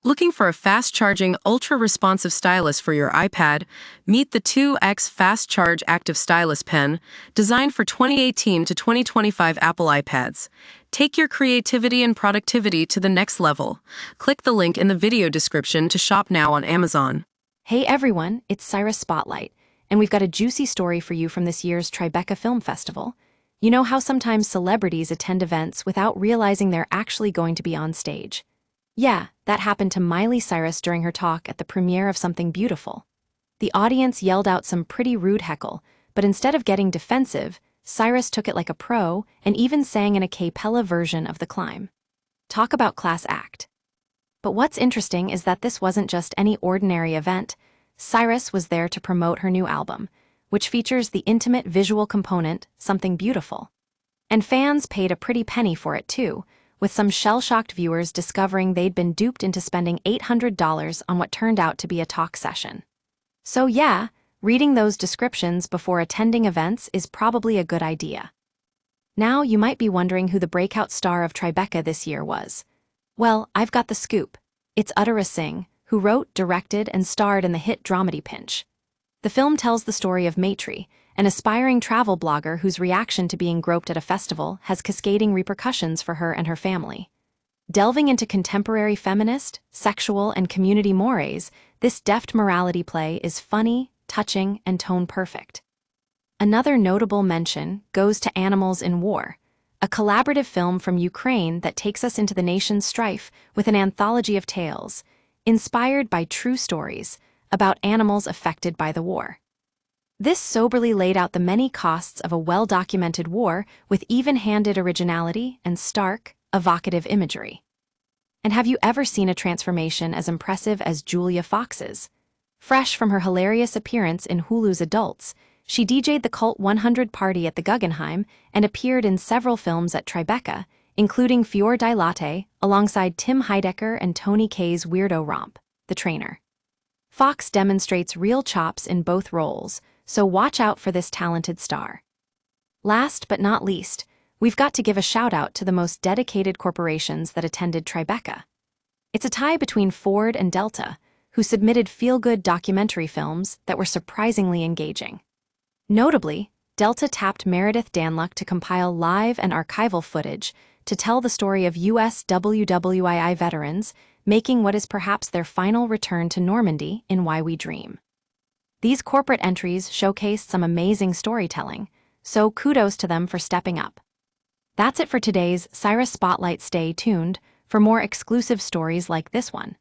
Looking for a fast-charging, ultra-responsive stylus for your iPad? Meet the 2X Fast Charge Active Stylus Pen, designed for 2018 to 2025 Apple iPads. Take your creativity and productivity to the next level. Click the link in the video description to shop now on Amazon. Hey everyone, it's Cyrus Spotlight, and we've got a juicy story for you from this year's Tribeca Film Festival. You know how sometimes celebrities attend events without realizing they're actually going to be on stage? Yeah, that happened to Miley Cyrus during her talk at the premiere of Something Beautiful. The audience yelled out some pretty rude heckle, but instead of getting defensive, Cyrus took it like a pro and even sang an a cappella version of the climb. Talk about class act. But what's interesting is that this wasn't just any ordinary event. Cyrus was there to promote her new album, which features the intimate visual component, Something Beautiful. And fans paid a pretty penny for it too, with some shell-shocked viewers discovering they'd been duped into spending $800 on what turned out to be a talk session. So yeah, reading those descriptions before attending events is probably a good idea. Now you might be wondering who the breakout star of Tribeca this year was. Well, I've got the scoop. It's Uttera Singh, who wrote, directed, and starred in the hit dramedy Pinch. The film tells the story of Maitri, an aspiring travel blogger whose reaction to being groped at a festival has cascading repercussions for her and her family. Delving into contemporary feminist, sexual, and community mores, this deft morality play is funny, touching, and tone-perfect. Another notable mention goes to Animals in War, a collaborative film from Ukraine that takes us into the nation's strife with an anthology of tales, inspired by true stories about animals affected by the war. This soberly laid out the many costs of a well-documented war with even-handed originality and stark, evocative imagery. And have you ever seen a transformation as impressive as Julia Fox's? Fresh from her hilarious appearance in Hulu's Adults, she DJ'd the Cult 100 party at the Guggenheim and appeared in several films at Tribeca, including Fior di Latte, alongside Tim Heidecker and Tony Kaye's weirdo romp, The Trainer. Fox demonstrates real chops in both roles, so watch out for this talented star. Last but not least, we've got to give a shout-out to the most dedicated corporations that attended Tribeca. It's a tie between Ford and Delta, who submitted feel-good documentary films that were surprisingly engaging. Notably, Delta tapped Meredith Danluck to compile live and archival footage to tell the story of U.S. WWII veterans making what is perhaps their final return to Normandy in Why We Dream. These corporate entries showcased some amazing storytelling, so kudos to them for stepping up. That's it for today's Cyrus Spotlight. Stay tuned for more exclusive stories like this one.